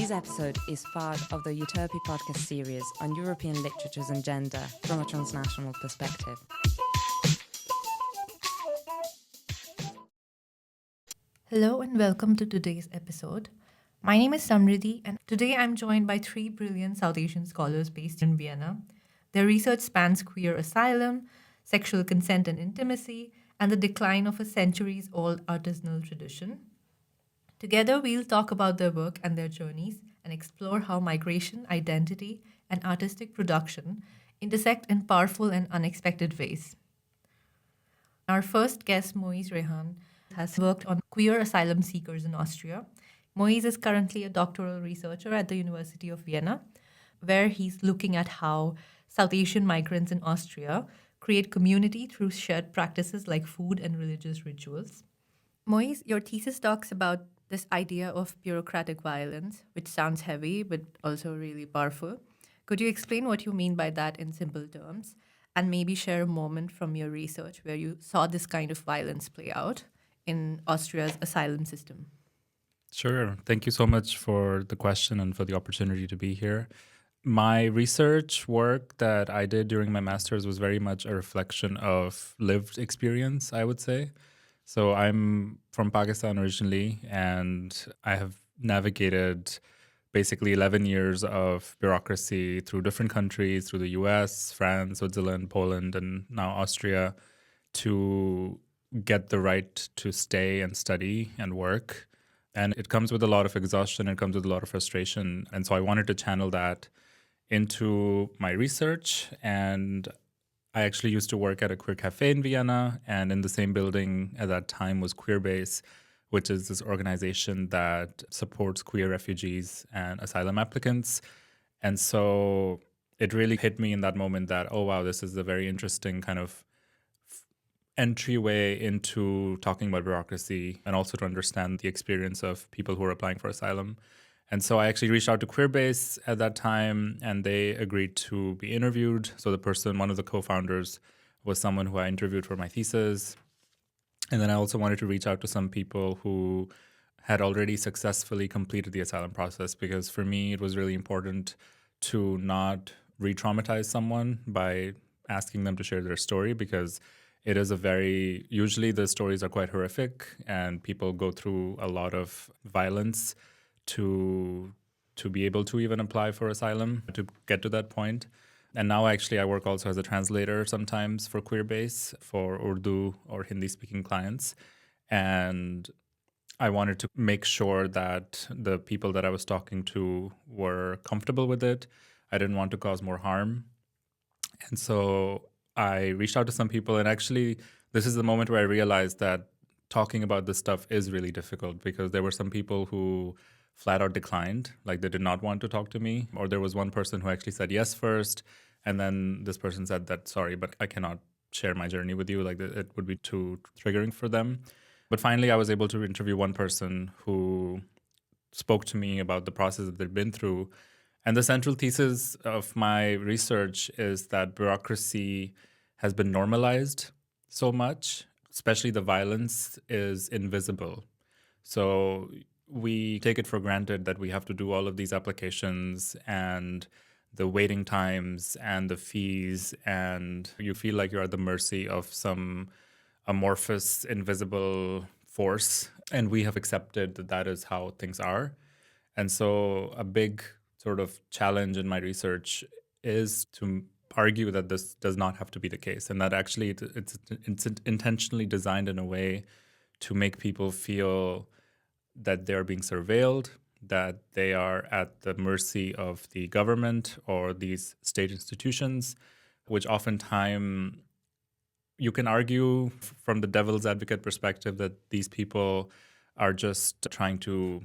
Today's episode is part of the EUTERPE podcast series on European literatures and gender from a transnational perspective. Hello and welcome to today's episode. My name is Samriddhi, and today I'm joined by three brilliant South Asian scholars based in Vienna. Their research spans queer asylum, sexual consent and intimacy, and the decline of a centuries-old artisanal tradition. Together, we'll talk about their work and their journeys and explore how migration, identity, and artistic production intersect in powerful and unexpected ways. Our first guest, Moiz Rehan, has worked on queer asylum seekers in Austria. Moiz is currently a doctoral researcher at the University of Vienna, where he's looking at how South Asian migrants in Austria create community through shared practices like food and religious rituals. Moiz, your thesis talks about this idea of bureaucratic violence, which sounds heavy but also really powerful. Could you explain what you mean by that in simple terms, and maybe share a moment from your research where you saw this kind of violence play out in Austria's asylum system? Sure. Thank you so much for the question and for the opportunity to be here. My research work that I did during my master's was very much a reflection of lived experience, I would say. So I'm from Pakistan originally, and I have navigated basically 11 years of bureaucracy through different countries, through the US, France, Switzerland, Poland, and now Austria, to get the right to stay and study and work. And it comes with a lot of exhaustion, it comes with a lot of frustration. And so I wanted to channel that into my research. And I actually used to work at a queer cafe in Vienna, and in the same building at that time was Queerbase, which is this organization that supports queer refugees and asylum applicants. And so it really hit me in that moment that, oh, wow, this is a very interesting kind of entryway into talking about bureaucracy and also to understand the experience of people who are applying for asylum. And so I actually reached out to Queerbase at that time, and they agreed to be interviewed. So the person, one of the co-founders, was someone who I interviewed for my thesis. And then I also wanted to reach out to some people who had already successfully completed the asylum process, because for me, it was really important to not re-traumatize someone by asking them to share their story, because it is usually the stories are quite horrific and people go through a lot of violence to be able to even apply for asylum, to get to that point. And now actually I work also as a translator sometimes for Queerbase, for Urdu or Hindi-speaking clients. And I wanted to make sure that the people that I was talking to were comfortable with it. I didn't want to cause more harm. And so I reached out to some people, and actually this is the moment where I realized that talking about this stuff is really difficult, because there were some people who flat out declined, like they did not want to talk to me. Or there was one person who actually said yes first, and then this person said that, sorry, but I cannot share my journey with you, like it would be too triggering for them. But finally, I was able to interview one person who spoke to me about the process that they've been through. And the central thesis of my research is that bureaucracy has been normalized so much, especially the violence is invisible. So we take it for granted that we have to do all of these applications and the waiting times and the fees, and you feel like you're at the mercy of some amorphous, invisible force. And we have accepted that that is how things are. And so a big sort of challenge in my research is to argue that this does not have to be the case, and that actually it's intentionally designed in a way to make people feel that they're being surveilled, that they are at the mercy of the government or these state institutions, which oftentimes you can argue from the devil's advocate perspective that these people are just trying to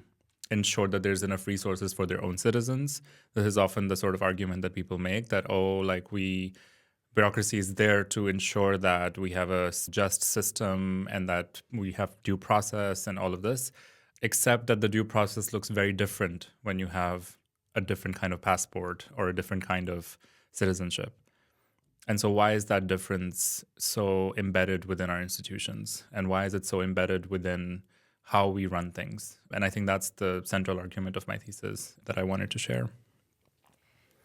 ensure that there's enough resources for their own citizens. This is often the sort of argument that people make, that, bureaucracy is there to ensure that we have a just system and that we have due process and all of this, except that the due process looks very different when you have a different kind of passport or a different kind of citizenship. And so why is that difference so embedded within our institutions? And why is it so embedded within how we run things. And I think that's the central argument of my thesis that I wanted to share.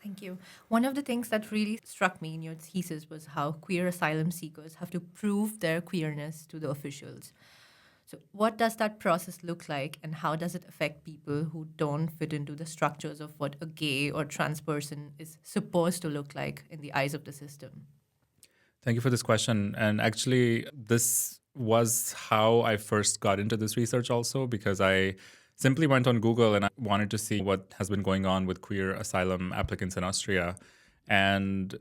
Thank you. One of the things that really struck me in your thesis was how queer asylum seekers have to prove their queerness to the officials. So, what does that process look like, and how does it affect people who don't fit into the structures of what a gay or trans person is supposed to look like in the eyes of the system? Thank you for this question. And actually, this was how I first got into this research also, because I simply went on Google and I wanted to see what has been going on with queer asylum applicants in Austria. And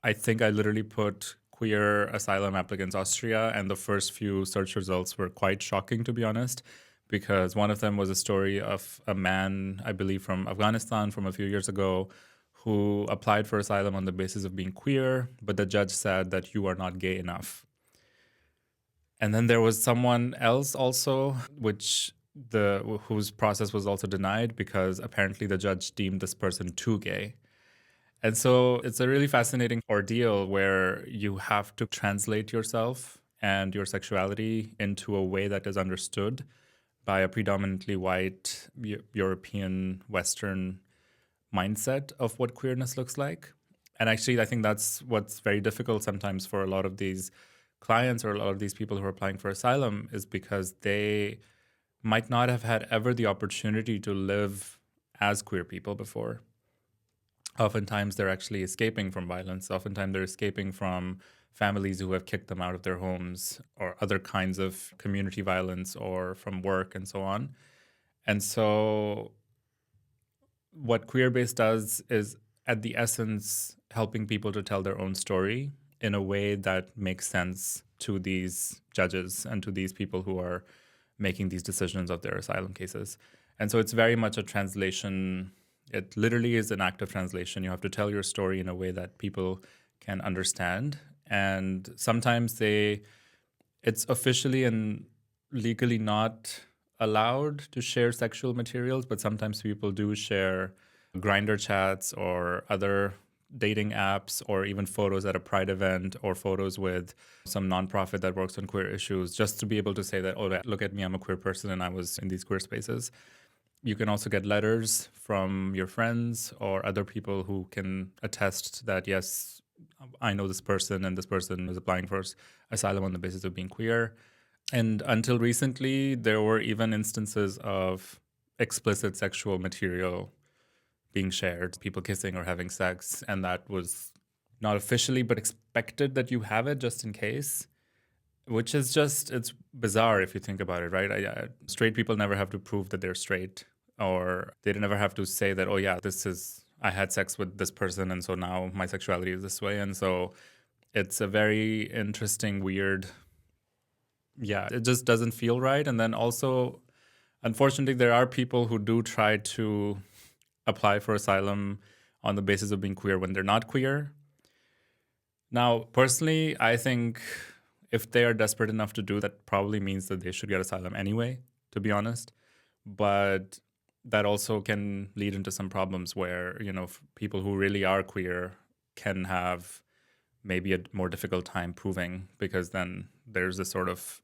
I think I literally put queer asylum applicants Austria, and the first few search results were quite shocking, to be honest, because one of them was a story of a man, I believe from Afghanistan from a few years ago, who applied for asylum on the basis of being queer, but the judge said that you are not gay enough. And then there was someone else also, whose process was also denied because apparently the judge deemed this person too gay. And so it's a really fascinating ordeal where you have to translate yourself and your sexuality into a way that is understood by a predominantly white European Western mindset of what queerness looks like. And actually, I think that's what's very difficult sometimes for a lot of these clients or a lot of these people who are applying for asylum, is because they might not have had ever the opportunity to live as queer people before. Oftentimes, they're actually escaping from violence. Oftentimes, they're escaping from families who have kicked them out of their homes, or other kinds of community violence, or from work and so on. And so what Queerbase does is, at the essence, helping people to tell their own story in a way that makes sense to these judges and to these people who are making these decisions of their asylum cases. And so it's very much a translation. It literally is an act of translation. You have to tell your story in a way that people can understand. And sometimes it's officially and legally not allowed to share sexual materials, but sometimes people do share Grindr chats or other dating apps, or even photos at a pride event, or photos with some nonprofit that works on queer issues, just to be able to say that, oh, look at me, I'm a queer person and I was in these queer spaces. You can also get letters from your friends or other people who can attest that, yes, I know this person and this person is applying for asylum on the basis of being queer. And until recently, there were even instances of explicit sexual material being shared, people kissing or having sex, and that was not officially, but expected that you have it just in case, which is just, it's bizarre if you think about it, right? Straight people never have to prove that they're straight, or they never have to say that, oh yeah, I had sex with this person, and so now my sexuality is this way. And so it's a very interesting, weird, it just doesn't feel right. And then also, unfortunately, there are people who do try to apply for asylum on the basis of being queer when they're not queer. Now, personally, I think if they are desperate enough to do that, probably means that they should get asylum anyway, to be honest. But that also can lead into some problems where, people who really are queer can have maybe a more difficult time proving, because then there's this sort of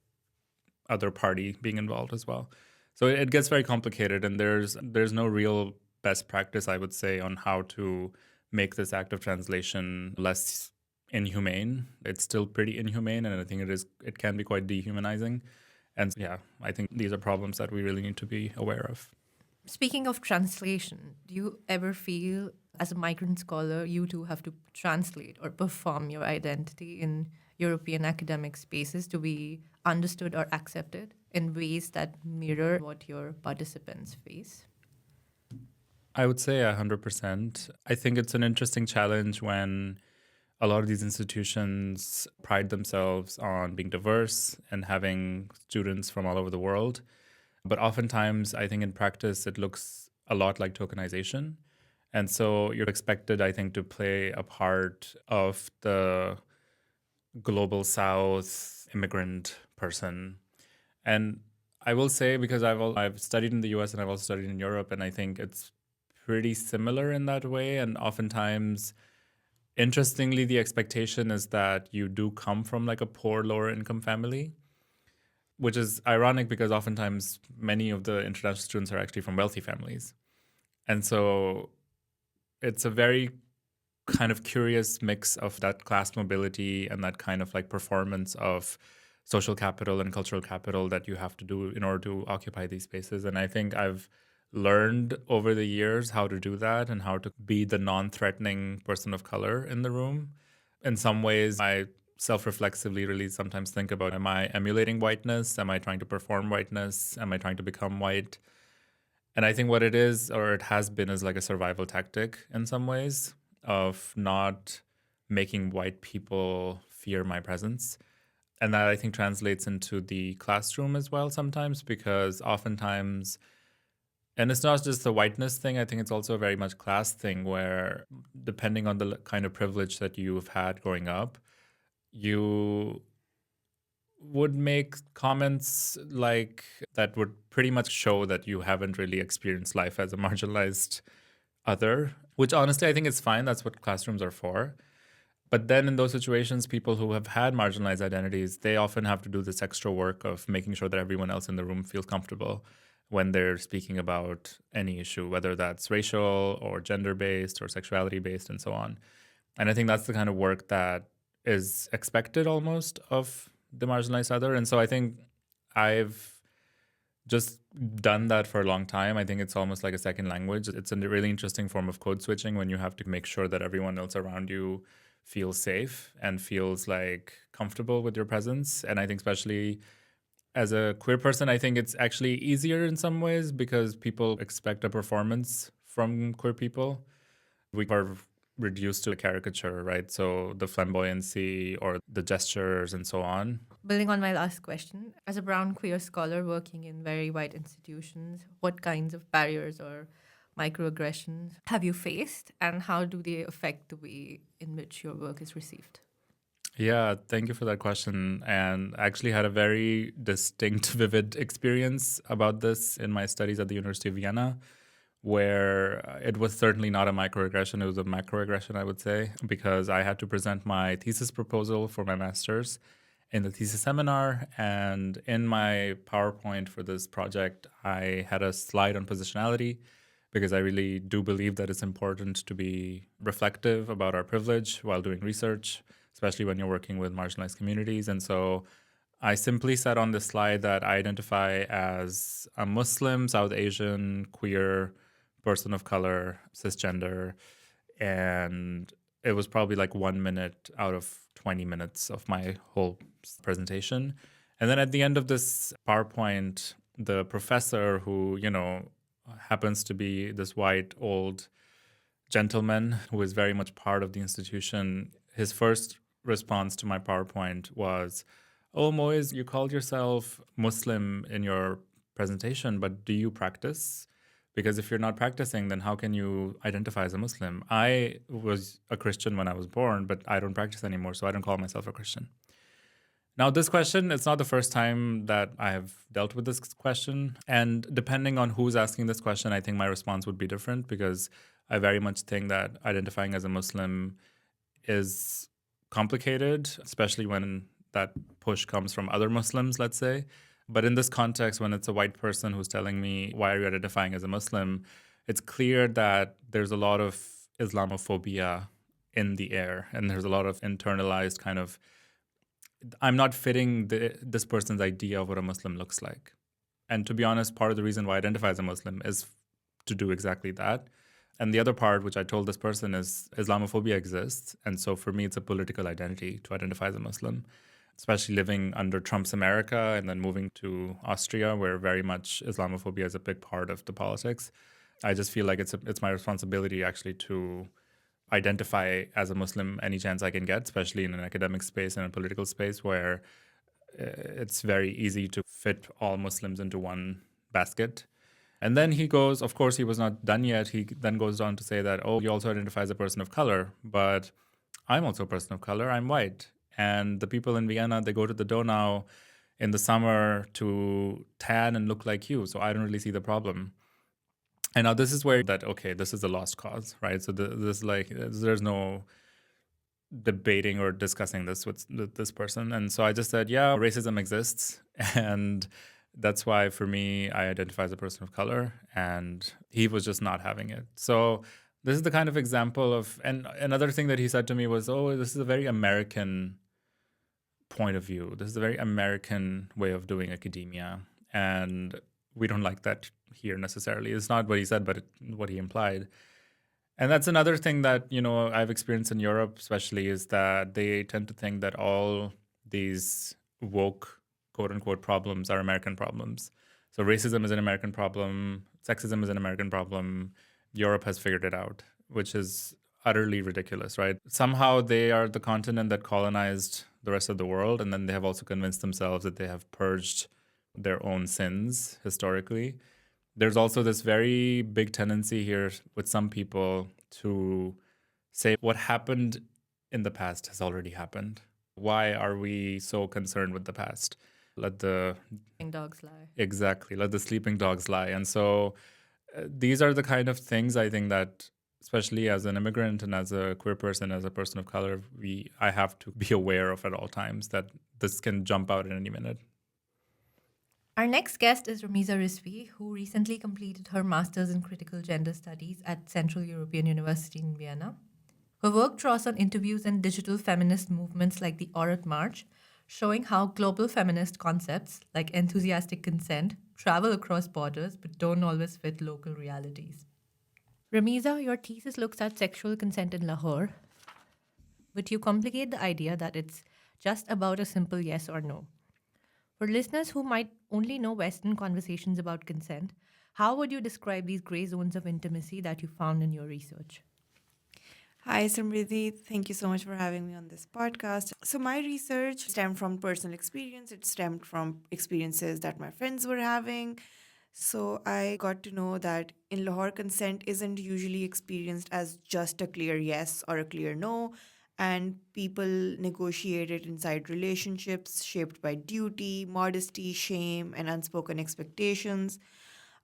other party being involved as well. So it gets very complicated, and there's no real best practice, I would say, on how to make this act of translation less inhumane. It's still pretty inhumane, and I think it can be quite dehumanizing. And I think these are problems that we really need to be aware of. Speaking of translation, do you ever feel, as a migrant scholar, you too have to translate or perform your identity in European academic spaces to be understood or accepted in ways that mirror what your participants face? I would say 100%. I think it's an interesting challenge when a lot of these institutions pride themselves on being diverse and having students from all over the world. But oftentimes, I think in practice, it looks a lot like tokenization. And so you're expected, I think, to play a part of the global South immigrant person. And I will say, because I've studied in the US and I've also studied in Europe, and I think it's pretty similar in that way. And oftentimes, interestingly, the expectation is that you do come from like a poor, lower income family. which is ironic because oftentimes many of the international students are actually from wealthy families. And so it's a very kind of curious mix of that class mobility and that kind of like performance of social capital and cultural capital that you have to do in order to occupy these spaces. And I think I've learned over the years how to do that and how to be the non-threatening person of color in the room. In some ways, I self-reflexively really sometimes think about, am I emulating whiteness? Am I trying to perform whiteness? Am I trying to become white? And I think what it is, or it has been, is like a survival tactic in some ways of not making white people fear my presence. And that I think translates into the classroom as well sometimes, because oftentimes, and it's not just the whiteness thing, I think it's also a very much class thing where depending on the kind of privilege that you've had growing up, you would make comments like that would pretty much show that you haven't really experienced life as a marginalized other, which honestly I think is fine. That's what classrooms are for. But then in those situations, people who have had marginalized identities, they often have to do this extra work of making sure that everyone else in the room feels comfortable when they're speaking about any issue, whether that's racial or gender-based or sexuality-based and so on. And I think that's the kind of work that is expected almost of the marginalized other. And so I think I've just done that for a long time. I think it's almost like a second language. It's a really interesting form of code switching when you have to make sure that everyone else around you feels safe and feels like comfortable with your presence. And I think especially as a queer person, I think it's actually easier in some ways because people expect a performance from queer people. We are reduced to a caricature, right? So the flamboyancy or the gestures and so on. Building on my last question, as a brown queer scholar working in very white institutions, what kinds of barriers or microaggressions have you faced, and how do they affect the way in which your work is received? Yeah, thank you for that question. And I actually had a very distinct, vivid experience about this in my studies at the University of Vienna, where it was certainly not a microaggression, it was a macroaggression, I would say, because I had to present my thesis proposal for my master's in the thesis seminar. And in my PowerPoint for this project, I had a slide on positionality because I really do believe that it's important to be reflective about our privilege while doing research, especially when you're working with marginalized communities. And so I simply said on this slide that I identify as a Muslim, South Asian, queer, person of color, cisgender, and it was probably like 1 minute out of 20 minutes of my whole presentation. And then at the end of this PowerPoint, the professor who, happens to be this white old gentleman who is very much part of the institution, his first response to my PowerPoint was, "Oh, Moiz, you called yourself Muslim in your presentation, but do you practice? Because if you're not practicing, then how can you identify as a Muslim? I was a Christian when I was born, but I don't practice anymore, so I don't call myself a Christian." Now, this question, it's not the first time that I have dealt with this question. And depending on who's asking this question, I think my response would be different because I very much think that identifying as a Muslim is complicated, especially when that push comes from other Muslims, let's say. But in this context, when it's a white person who's telling me, why are you identifying as a Muslim? It's clear that there's a lot of Islamophobia in the air. And there's a lot of internalized kind of, I'm not fitting this person's idea of what a Muslim looks like. And to be honest, part of the reason why I identify as a Muslim is to do exactly that. And the other part, which I told this person, is Islamophobia exists. And so for me, it's a political identity to identify as a Muslim, especially living under Trump's America and then moving to Austria, where very much Islamophobia is a big part of the politics. I just feel like it's my responsibility actually to identify as a Muslim any chance I can get, especially in an academic space and a political space where it's very easy to fit all Muslims into one basket. And then he goes, of course, he was not done yet. He then goes on to say that, oh, you also identify as a person of color, but I'm also a person of color. I'm white. And the people in Vienna, they go to the Donau in the summer to tan and look like you. So I don't really see the problem. And now this is where that, okay, this is a lost cause, right? So there's no debating or discussing this with this person. And so I just said, yeah, racism exists. And that's why, for me, I identify as a person of color. And he was just not having it. So this is the kind of example of, and another thing that he said to me was, oh, this is a very American point of view. This is a very American way of doing academia. And we don't like that here necessarily. It's not what he said, but what he implied. And that's another thing that, I've experienced in Europe, especially, is that they tend to think that all these woke, quote unquote, problems are American problems. So racism is an American problem. Sexism is an American problem. Europe has figured it out, which is utterly ridiculous, right? Somehow they are the continent that colonized the rest of the world. And then they have also convinced themselves that they have purged their own sins historically. There's also this very big tendency here with some people to say what happened in the past has already happened. Why are we so concerned with the past? Let the Sleeping dogs lie. Exactly. Let the sleeping dogs lie. And so these are the kind of things I think that, especially as an immigrant and as a queer person, as a person of color, I have to be aware of at all times, that this can jump out at any minute. Our next guest is Rameeza Rizvi, who recently completed her Master's in Critical Gender Studies at Central European University in Vienna. Her work draws on interviews and digital feminist movements like the Aurat March, showing how global feminist concepts like enthusiastic consent travel across borders but don't always fit local realities. Rameeza, your thesis looks at sexual consent in Lahore, but you complicate the idea that it's just about a simple yes or no. For listeners who might only know Western conversations about consent, how would you describe these gray zones of intimacy that you found in your research? Hi, Samriddhi. Thank you so much for having me on this podcast. So my research stemmed from personal experience. It stemmed from experiences that my friends were having. So I got to know that in Lahore, consent isn't usually experienced as just a clear yes or a clear no. And people negotiate it inside relationships shaped by duty, modesty, shame, and unspoken expectations.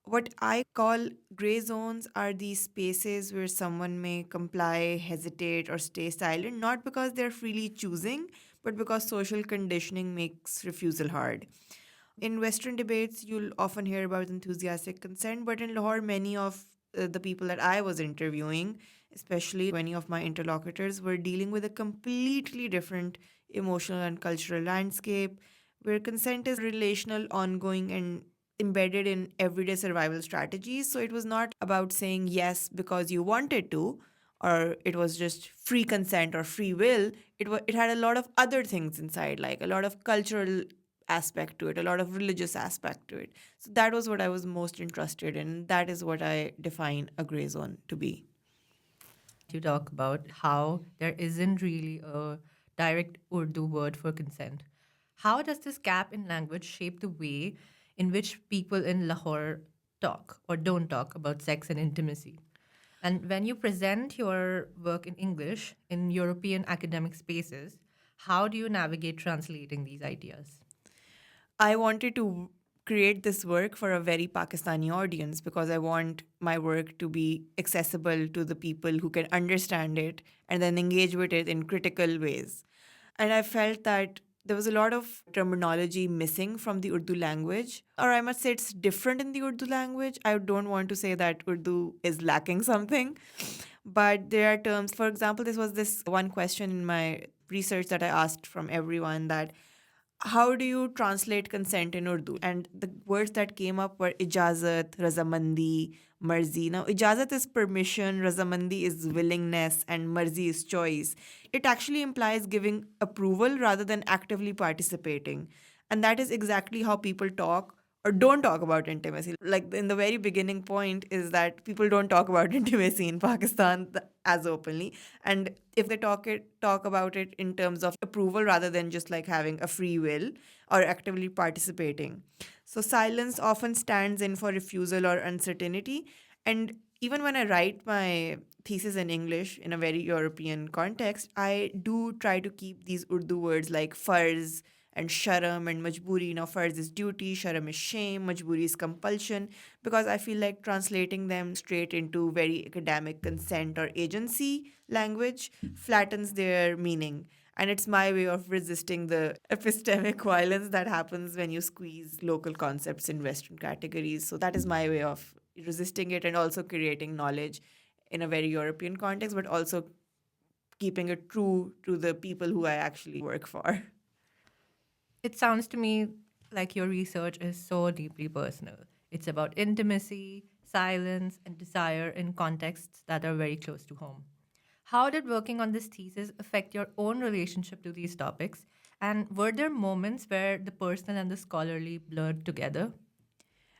What I call gray zones are these spaces where someone may comply, hesitate, or stay silent, not because they're freely choosing, but because social conditioning makes refusal hard. In Western debates, you'll often hear about enthusiastic consent, but in Lahore, many of the people that I was interviewing, especially many of my interlocutors, were dealing with a completely different emotional and cultural landscape where consent is relational, ongoing, and embedded in everyday survival strategies. So it was not about saying yes because you wanted to, or it was just free consent or free will. It had a lot of other things inside, like a lot of cultural aspect to it, a lot of religious aspect to it. So that was what I was most interested in. That is what I define a gray zone to be. You talk about how there isn't really a direct Urdu word for consent. How does this gap in language shape the way in which people in Lahore talk or don't talk about sex and intimacy? And when you present your work in English in European academic spaces, how do you navigate translating these ideas? I wanted to create this work for a very Pakistani audience because I want my work to be accessible to the people who can understand it and then engage with it in critical ways. And I felt that there was a lot of terminology missing from the Urdu language, or I must say it's different in the Urdu language. I don't want to say that Urdu is lacking something, but there are terms. For example, this one question in my research that I asked from everyone, that how do you translate consent in Urdu? And the words that came up were ijazat, razamandi, marzi. Now, ijazat is permission, razamandi is willingness, and marzi is choice. It actually implies giving approval rather than actively participating. And that is exactly how people talk or don't talk about intimacy. Like in the very beginning point is that people don't talk about intimacy in Pakistan as openly. And if they talk about it in terms of approval rather than just like having a free will or actively participating. So silence often stands in for refusal or uncertainty. And even when I write my thesis in English in a very European context, I do try to keep these Urdu words like farz and sharam and majburi. Farz is duty, sharam is shame, majburi is compulsion, because I feel like translating them straight into very academic consent or agency language flattens their meaning. And it's my way of resisting the epistemic violence that happens when you squeeze local concepts in Western categories. So that is my way of resisting it and also creating knowledge in a very European context, but also keeping it true to the people who I actually work for. It sounds to me like your research is so deeply personal. It's about intimacy, silence, and desire in contexts that are very close to home. How did working on this thesis affect your own relationship to these topics? And were there moments where the personal and the scholarly blurred together?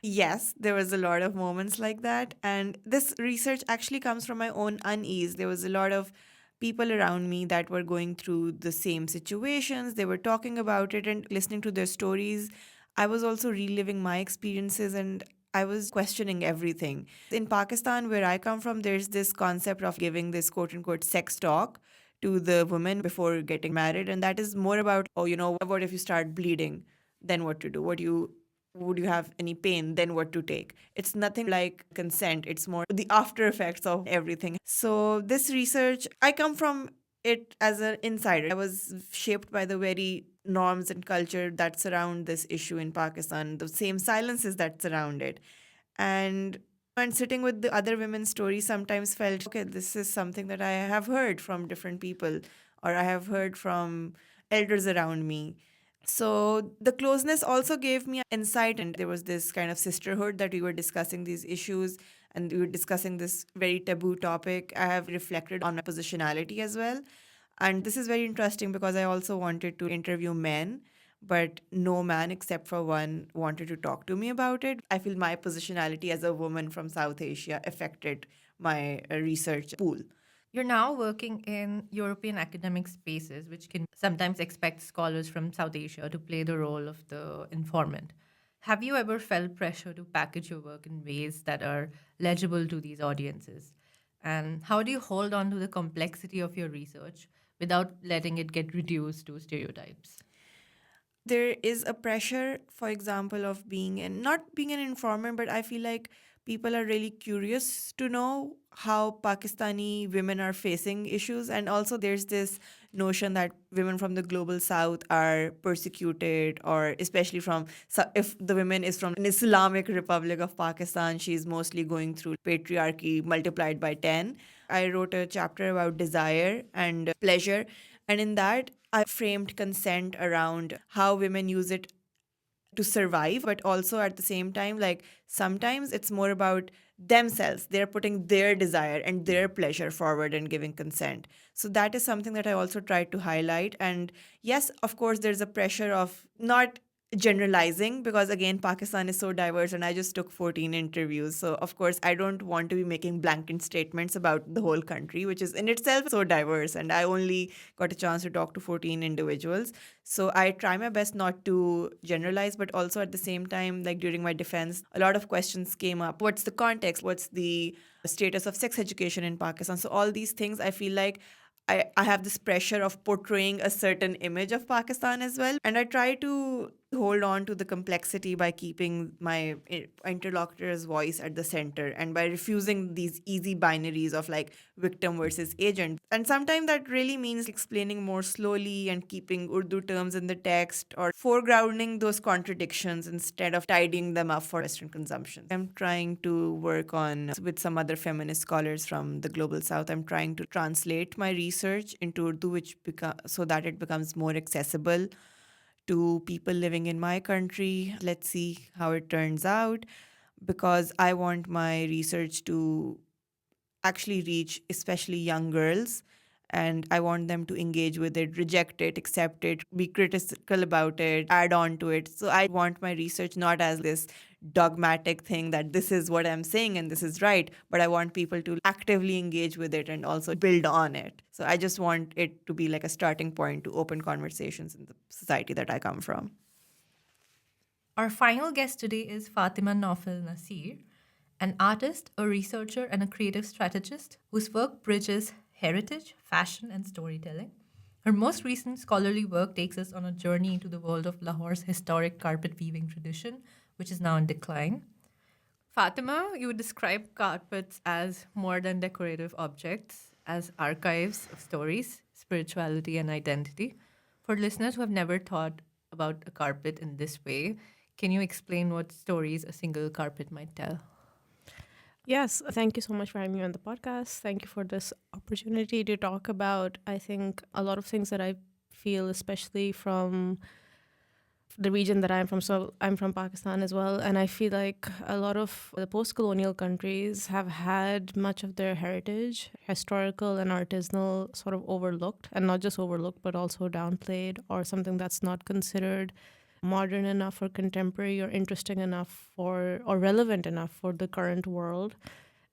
Yes, there was a lot of moments like that. And this research actually comes from my own unease. There was a lot of people around me that were going through the same situations. They were talking about it and listening to their stories. I was also reliving my experiences and I was questioning everything. In Pakistan, where I come from, there's this concept of giving this quote unquote sex talk to the women before getting married. And that is more about, oh, what if you start bleeding? Then what to do? Would you have any pain, then what to take? It's nothing like consent, it's more the after effects of everything. So this research, I come from it as an insider. I was shaped by the very norms and culture that surround this issue in Pakistan, the same silences that surround it. And sitting with the other women's stories sometimes felt, okay, this is something that I have heard from different people or I have heard from elders around me. So the closeness also gave me insight, and there was this kind of sisterhood that we were discussing these issues and we were discussing this very taboo topic. I have reflected on my positionality as well. And this is very interesting because I also wanted to interview men, but no man except for one wanted to talk to me about it. I feel my positionality as a woman from South Asia affected my research pool. You're now working in European academic spaces, which can sometimes expect scholars from South Asia to play the role of the informant. Have you ever felt pressure to package your work in ways that are legible to these audiences? And how do you hold on to the complexity of your research without letting it get reduced to stereotypes? There is a pressure, for example, of not being an informant, but I feel like people are really curious to know how Pakistani women are facing issues. And also, there's this notion that women from the global south are persecuted, or especially if the woman is from an Islamic Republic of Pakistan, she's mostly going through patriarchy multiplied by 10. I wrote a chapter about desire and pleasure. And in that, I framed consent around how women use it to survive, but also at the same time, like sometimes it's more about themselves. They're putting their desire and their pleasure forward and giving consent. So that is something that I also tried to highlight. And yes, of course, there's a pressure of not generalizing because again Pakistan is so diverse and I just took 14 interviews, so of course I don't want to be making blanket statements about the whole country, which is in itself so diverse, and I only got a chance to talk to 14 individuals. So I try my best not to generalize, but also at the same time, like during my defense, a lot of questions came up. What's the context? What's the status of sex education in Pakistan? So all these things, I feel like I have this pressure of portraying a certain image of Pakistan as well. And I try to hold on to the complexity by keeping my interlocutor's voice at the center and by refusing these easy binaries of like victim versus agent. And sometimes that really means explaining more slowly and keeping Urdu terms in the text or foregrounding those contradictions instead of tidying them up for Western consumption. I'm trying to work on, with some other feminist scholars from the global south, I'm trying to translate my research into Urdu, so that it becomes more accessible to people living in my country. Let's see how it turns out, because I want my research to actually reach especially young girls, and I want them to engage with it, reject it, accept it, be critical about it, add on to it. So I want my research not as this dogmatic thing that this is what I'm saying and this is right, but I want people to actively engage with it and also build on it. So I just want it to be like a starting point to open conversations in the society that I come from. Our final guest today is Fattima Naufil Naseer, an artist, a researcher, and a creative strategist whose work bridges heritage, fashion, and storytelling. Her most recent scholarly work takes us on a journey into the world of Lahore's historic carpet weaving tradition, which is now in decline. Fatima, you would describe carpets as more than decorative objects, as archives of stories, spirituality, and identity. For listeners who have never thought about a carpet in this way, can you explain what stories a single carpet might tell? Yes, thank you so much for having me on the podcast. Thank you for this opportunity to talk about, I think, a lot of things that I feel, especially from the region that I'm from. So I'm from Pakistan as well. And I feel like a lot of the post colonial countries have had much of their heritage, historical and artisanal, sort of overlooked, and not just overlooked, but also downplayed, or something that's not considered modern enough or contemporary or interesting enough for or relevant enough for the current world.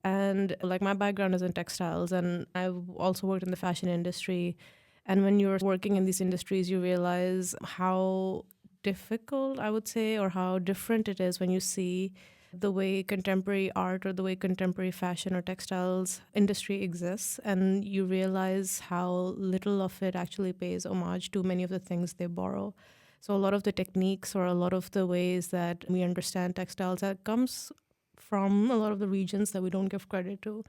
And like my background is in textiles, and I've also worked in the fashion industry. And when you're working in these industries, you realize how difficult, I would say, or how different it is when you see the way contemporary art or the way contemporary fashion or textiles industry exists, and you realize how little of it actually pays homage to many of the things they borrow. So a lot of the techniques or a lot of the ways that we understand textiles, that comes from a lot of the regions that we don't give credit to.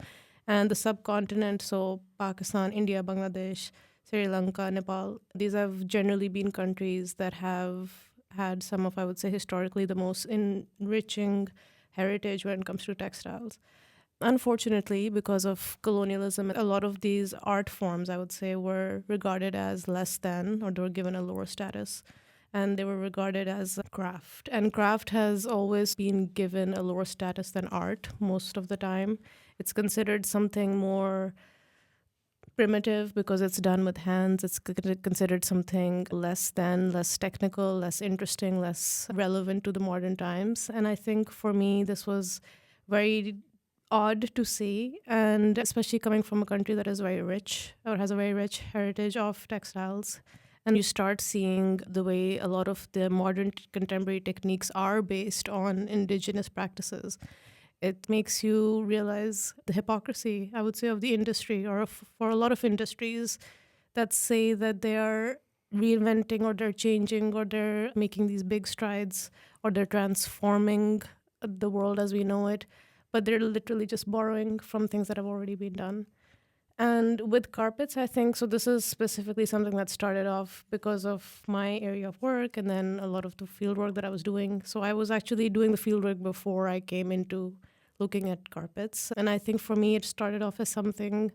And the subcontinent, so Pakistan, India, Bangladesh, Sri Lanka, Nepal, these have generally been countries that have had some of, I would say, historically the most enriching heritage when it comes to textiles. Unfortunately, because of colonialism, a lot of these art forms, I would say, were regarded as less than, or they were given a lower status. And they were regarded as craft. And craft has always been given a lower status than art most of the time. It's considered something more primitive because it's done with hands. It's considered something less than, less technical, less interesting, less relevant to the modern times. And I think for me, this was very odd to see, and especially coming from a country that is very rich or has a very rich heritage of textiles. And you start seeing the way a lot of the modern contemporary techniques are based on indigenous practices. It makes you realize the hypocrisy, I would say, of the industry, or for a lot of industries that say that they are reinventing or they're changing or they're making these big strides or they're transforming the world as we know it, but they're literally just borrowing from things that have already been done. And with carpets, I think, so this is specifically something that started off because of my area of work and then a lot of the field work that I was doing. So I was actually doing the field work before I came into looking at carpets. And I think for me, it started off as something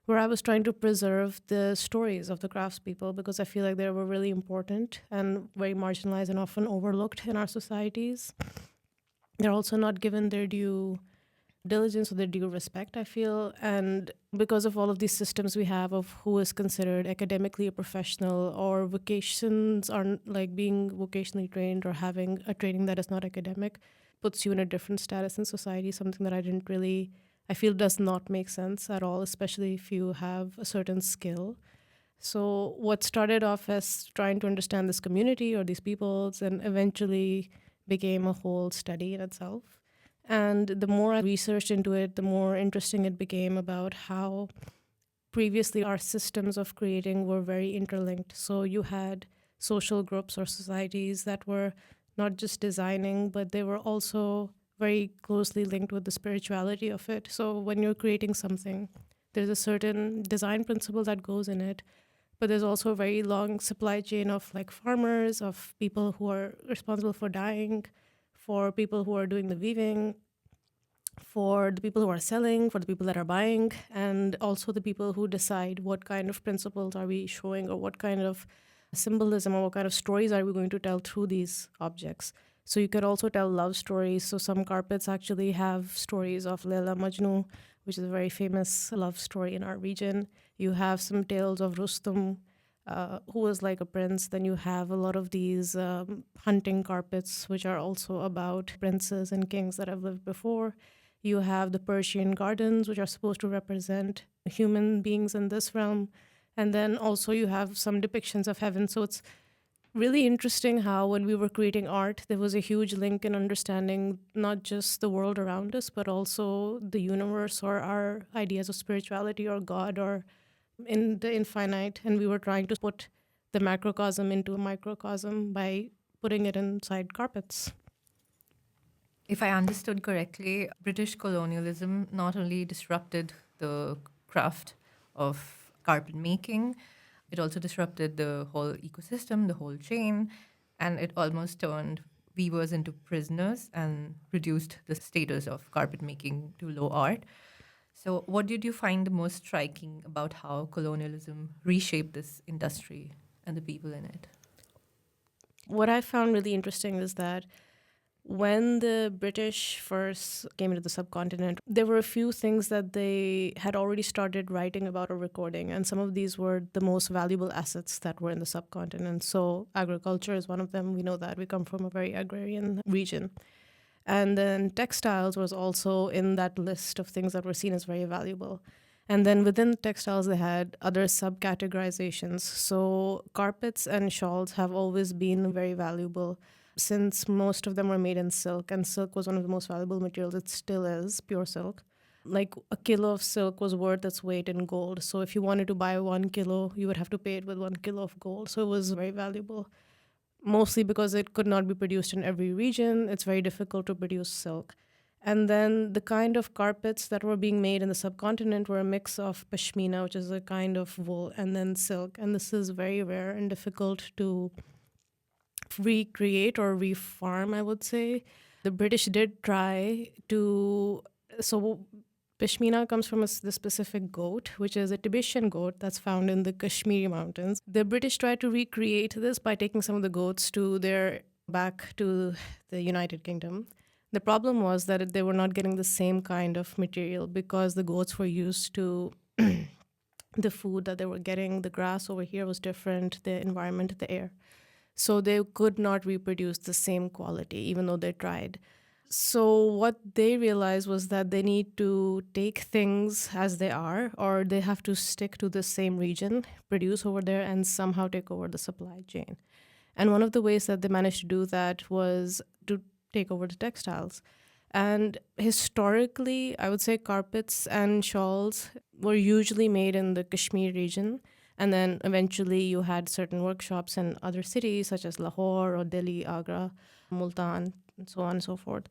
where I was trying to preserve the stories of the craftspeople, because I feel like they were really important and very marginalized and often overlooked in our societies. They're also not given their due diligence or their due respect, I feel. And because of all of these systems we have of who is considered academically a professional, or vocations are like being vocationally trained or having a training that is not academic, puts you in a different status in society, something that I feel does not make sense at all, especially if you have a certain skill. So what started off as trying to understand this community or these peoples, and eventually became a whole study in itself. And the more I researched into it, the more interesting it became about how previously our systems of creating were very interlinked. So you had social groups or societies that were not just designing, but they were also very closely linked with the spirituality of it. So when you're creating something, there's a certain design principle that goes in it, but there's also a very long supply chain of like farmers, of people who are responsible for dyeing, for people who are doing the weaving, for the people who are selling, for the people that are buying, and also the people who decide what kind of principles are we showing, or what kind of symbolism or what kind of stories are we going to tell through these objects. So you could also tell love stories. So some carpets actually have stories of Leila Majnu, which is a very famous love story in our region. You have some tales of Rustum, who was like a prince. Then you have a lot of these hunting carpets, which are also about princes and kings that have lived before. You have the Persian gardens, which are supposed to represent human beings in this realm. And then also you have some depictions of heaven. So it's really interesting how when we were creating art, there was a huge link in understanding not just the world around us, but also the universe or our ideas of spirituality or God or in the infinite, and we were trying to put the macrocosm into a microcosm by putting it inside carpets. If I understood correctly, British colonialism not only disrupted the craft of carpet making, it also disrupted the whole ecosystem, the whole chain, and it almost turned weavers into prisoners and reduced the status of carpet making to low art. So, what did you find the most striking about how colonialism reshaped this industry and the people in it? What I found really interesting is that when the British first came into the subcontinent, there were a few things that they had already started writing about or recording, and some of these were the most valuable assets that were in the subcontinent. So agriculture is one of them. We know that we come from a very agrarian region. And then textiles was also in that list of things that were seen as very valuable. And then within textiles, they had other subcategorizations. So carpets and shawls have always been very valuable since most of them were made in silk, and silk was one of the most valuable materials. It still is, pure silk. Like a kilo of silk was worth its weight in gold. So if you wanted to buy 1 kilo, you would have to pay it with 1 kilo of gold. So it was very valuable, mostly because it could not be produced in every region. It's very difficult to produce silk. And then the kind of carpets that were being made in the subcontinent were a mix of pashmina, which is a kind of wool, and then silk. And this is very rare and difficult to recreate or reform, I would say. The British did try to. So Pashmina comes from the specific goat, which is a Tibetan goat that's found in the Kashmiri mountains. The British tried to recreate this by taking some of the goats back to the United Kingdom. The problem was that they were not getting the same kind of material because the goats were used to the food that they were getting. The grass over here was different, the environment, the air. So they could not reproduce the same quality, even though they tried. So what they realized was that they need to take things as they are, or they have to stick to the same region, produce over there, and somehow take over the supply chain. And one of the ways that they managed to do that was to take over the textiles. And historically, I would say carpets and shawls were usually made in the Kashmir region. And then eventually you had certain workshops in other cities such as Lahore or Delhi, Agra, Multan, and so on and so forth.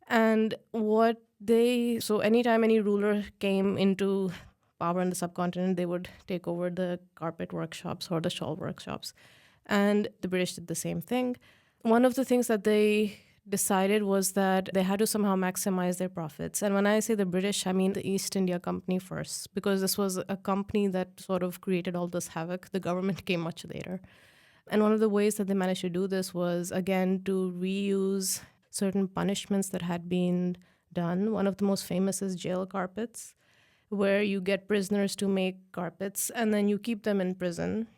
And so anytime any ruler came into power in the subcontinent, they would take over the carpet workshops or the shawl workshops. And the British did the same thing. One of the things that they decided was that they had to somehow maximize their profits. And when I say the British, I mean the East India Company first, because this was a company that sort of created all this havoc. The government came much later. And one of the ways that they managed to do this was, again, to reuse certain punishments that had been done. One of the most famous is jail carpets, where you get prisoners to make carpets and then you keep them in prison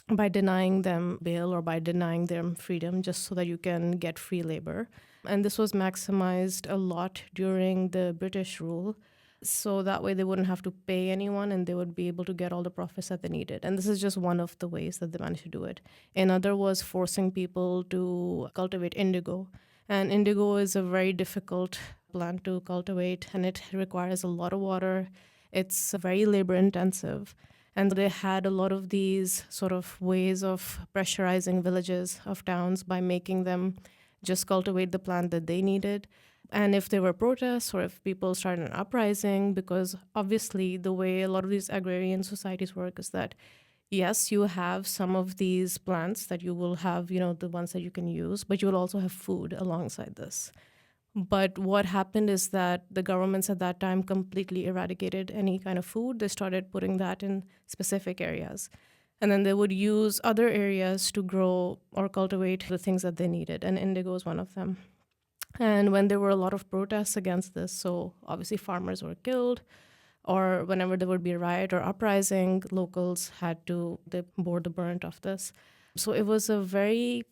by denying them bail or by denying them freedom just so that you can get free labor. And this was maximized a lot during the British rule. So that way they wouldn't have to pay anyone and they would be able to get all the profits that they needed. And this is just one of the ways that they managed to do it. Another was forcing people to cultivate indigo. And indigo is a very difficult plant to cultivate and it requires a lot of water. It's very labor intensive. And they had a lot of these sort of ways of pressurizing villages of towns by making them just cultivate the plant that they needed. And if there were protests or if people started an uprising, because obviously the way a lot of these agrarian societies work is that, yes, you have some of these plants that you will have, the ones that you can use, but you will also have food alongside this. But what happened is that the governments at that time completely eradicated any kind of food. They started putting that in specific areas. And then they would use other areas to grow or cultivate the things that they needed. And indigo is one of them. And when there were a lot of protests against this, so obviously farmers were killed, or whenever there would be a riot or uprising, locals they bore the brunt of this. So it was a very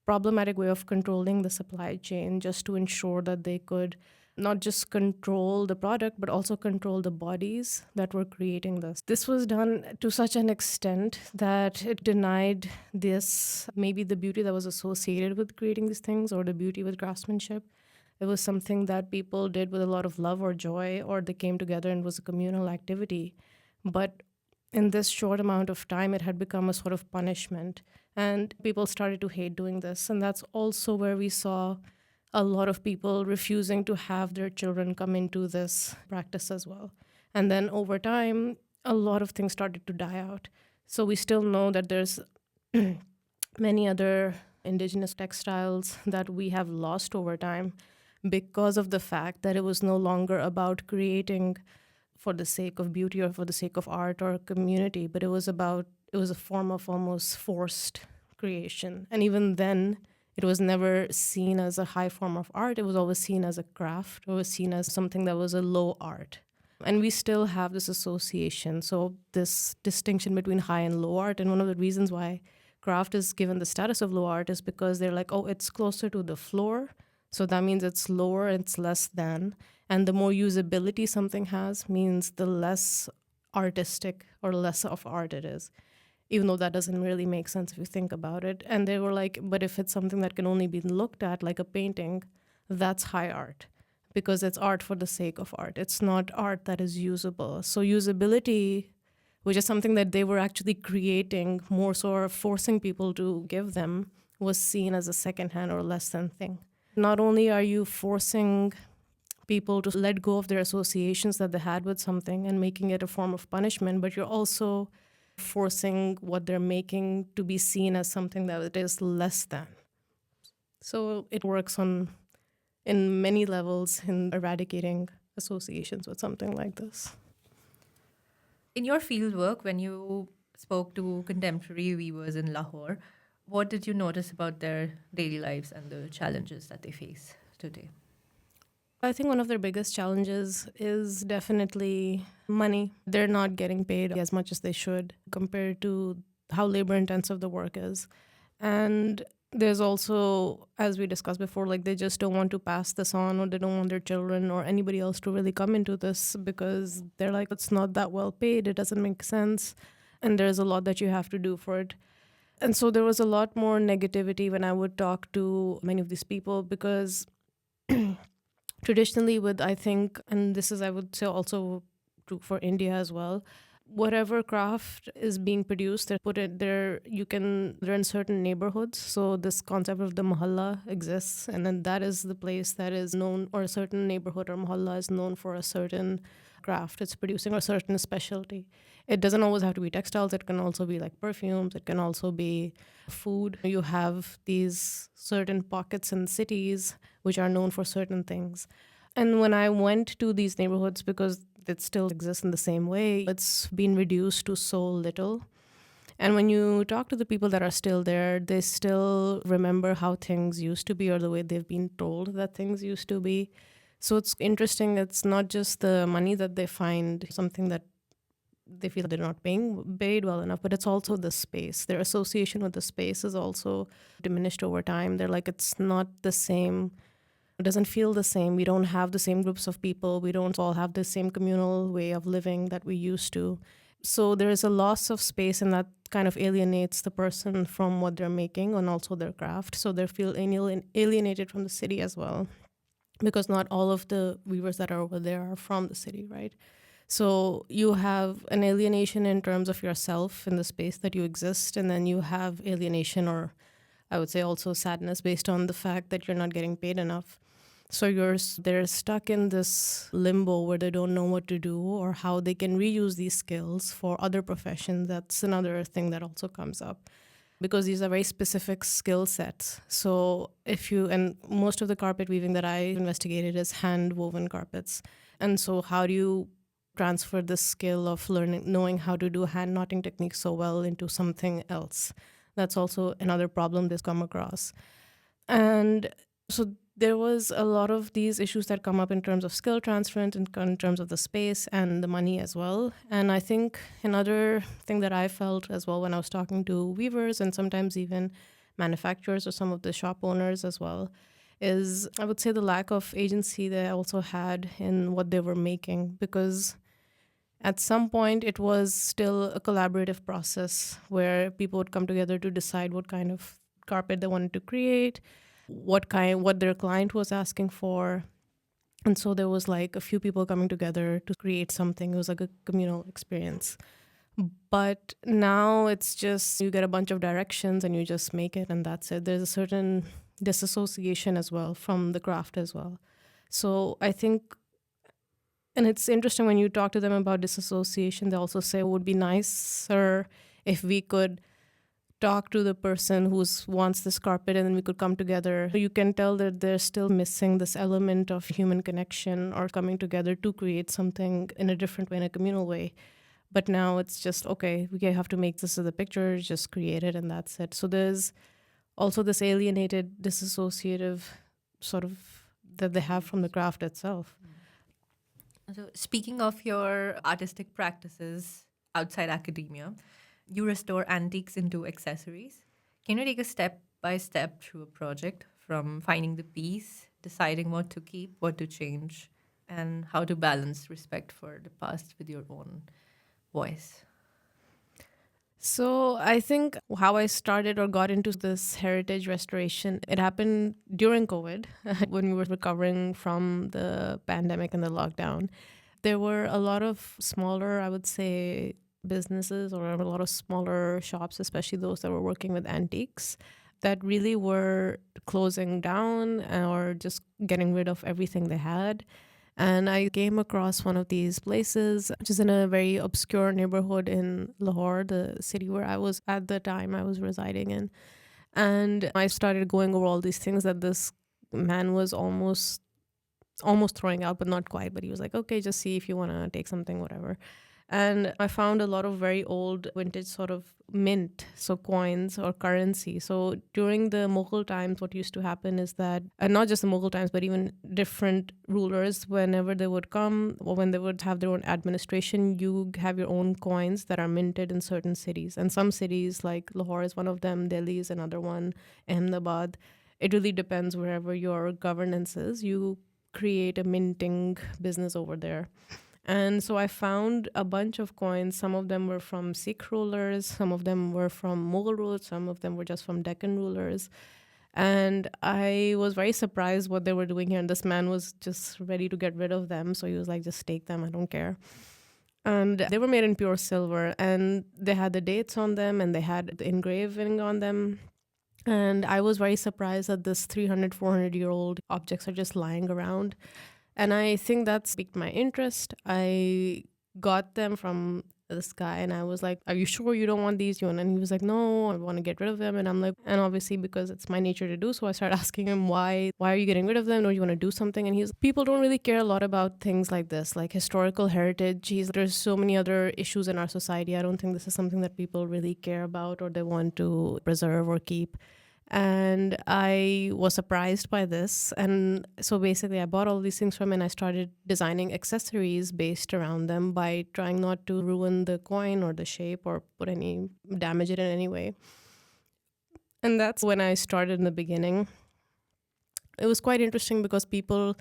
problematic way of controlling the supply chain just to ensure that they could not just control the product, but also control the bodies that were creating this. This was done to such an extent that it denied maybe the beauty that was associated with creating these things or the beauty with craftsmanship. It was something that people did with a lot of love or joy, or they came together and it was a communal activity. But in this short amount of time, it had become a sort of punishment. And people started to hate doing this. And that's also where we saw a lot of people refusing to have their children come into this practice as well. And then over time, a lot of things started to die out. So we still know that there's many other indigenous textiles that we have lost over time because of the fact that it was no longer about creating for the sake of beauty or for the sake of art or community, but it was a form of almost forced creation. And even then, it was never seen as a high form of art. It was always seen as a craft. It was seen as something that was a low art. And we still have this association. So this distinction between high and low art. And one of the reasons why craft is given the status of low art is because they're like, oh, it's closer to the floor. So that means it's lower, it's less than. And the more usability something has means the less artistic or less of art it is, even though that doesn't really make sense if you think about it. And they were like, but if it's something that can only be looked at like a painting, that's high art because it's art for the sake of art. It's not art that is usable. So usability, which is something that they were actually creating, more sort of forcing people to give them, was seen as a secondhand or less than thing. Not only are you forcing people to let go of their associations that they had with something and making it a form of punishment, but you're also forcing what they're making to be seen as something that it is less than. So it works in many levels in eradicating associations with something like this. In your fieldwork, when you spoke to contemporary weavers in Lahore, what did you notice about their daily lives and the challenges that they face today? I think one of their biggest challenges is definitely money. They're not getting paid as much as they should compared to how labor intensive the work is. And there's also, as we discussed before, like they just don't want to pass this on, or they don't want their children or anybody else to really come into this because they're like, it's not that well paid, it doesn't make sense, and there's a lot that you have to do for it. And so there was a lot more negativity when I would talk to many of these people because traditionally with, I think, and this is, I would say, also true for India as well, whatever craft is being produced, they put it there, they're in certain neighborhoods. So this concept of the mohalla exists, and then that is the place that is known, or a certain neighborhood or mohalla is known for a certain craft it's producing or a certain specialty. It doesn't always have to be textiles. It can also be like perfumes. It can also be food. You have these certain pockets in cities which are known for certain things. And when I went to these neighborhoods, because it still exists in the same way, it's been reduced to so little. And when you talk to the people that are still there, they still remember how things used to be or the way they've been told that things used to be. So it's interesting. It's not just the money that they find, something that they feel they're not paid well enough, but it's also the space. Their association with the space is also diminished over time. They're like, it's not the same. It doesn't feel the same. We don't have the same groups of people. We don't all have the same communal way of living that we used to. So there is a loss of space, and that kind of alienates the person from what they're making and also their craft. So they feel alienated from the city as well, because not all of the weavers that are over there are from the city, right? So you have an alienation in terms of yourself in the space that you exist, and then you have alienation, or I would say also sadness, based on the fact that you're not getting paid enough. So they're stuck in this limbo where they don't know what to do or how they can reuse these skills for other professions. That's another thing that also comes up, because these are very specific skill sets. So and most of the carpet weaving that I investigated is hand woven carpets. And so how do you transfer the skill of knowing how to do hand knotting techniques so well into something else? That's also another problem they've come across. And so there was a lot of these issues that come up in terms of skill transference, in terms of the space and the money as well. And I think another thing that I felt as well when I was talking to weavers and sometimes even manufacturers or some of the shop owners as well, is I would say the lack of agency they also had in what they were making, because at some point it was still a collaborative process where people would come together to decide what kind of carpet they wanted to create, what their client was asking for. And so there was like a few people coming together to create something. It was like a communal experience. But now it's just you get a bunch of directions and you just make it and that's it. There's a certain disassociation as well from the craft as well. So I think, and it's interesting when you talk to them about disassociation, they also say it would be nicer if we could talk to the person who wants this carpet and then we could come together. You can tell that they're still missing this element of human connection or coming together to create something in a different way, in a communal way. But now it's just, okay, we have to make this as a picture, just create it and that's it. So there's also this alienated, disassociative sort of that they have from the craft itself. So speaking of your artistic practices outside academia, you restore antiques into accessories. Can you take a step by step through a project from finding the piece, deciding what to keep, what to change, and how to balance respect for the past with your own voice? So I think how I started or got into this heritage restoration, it happened during COVID when we were recovering from the pandemic and the lockdown. There were a lot of smaller, I would say, businesses or a lot of smaller shops, especially those that were working with antiques, that really were closing down or just getting rid of everything they had. And I came across one of these places, which is in a very obscure neighborhood in Lahore, the city where I was at the time I was residing in. And I started going over all these things that this man was almost throwing out, but not quite. But he was like, okay, just see if you want to take something, whatever. And I found a lot of very old vintage sort of mint, so coins or currency. So during the Mughal times, what used to happen is that, and not just the Mughal times, but even different rulers, whenever they would come or when they would have their own administration, you have your own coins that are minted in certain cities. And some cities, like Lahore is one of them, Delhi is another one, Ahmedabad. It really depends wherever your governance is. You create a minting business over there. And so I found a bunch of coins. Some of them were from Sikh rulers, some of them were from Mughal rulers, some of them were just from Deccan rulers. And I was very surprised what they were doing here. And this man was just ready to get rid of them. So he was like, just take them, I don't care. And they were made in pure silver. And they had the dates on them and they had the engraving on them. And I was very surprised that this 300, 400-year-old objects are just lying around. And I think that piqued my interest. I got them from this guy and I was like, are you sure you don't want these? And he was like, no, I want to get rid of them. And I'm like, and obviously because it's my nature to do so, I started asking him, why are you getting rid of them? Or you want to do something? And he's, people don't really care a lot about things like this, like historical heritage. There's so many other issues in our society. I don't think this is something that people really care about or they want to preserve or keep. And I was surprised by this. And so basically I bought all these things from him and I started designing accessories based around them by trying not to ruin the coin or the shape or damage it in any way. And that's when I started in the beginning. It was quite interesting because people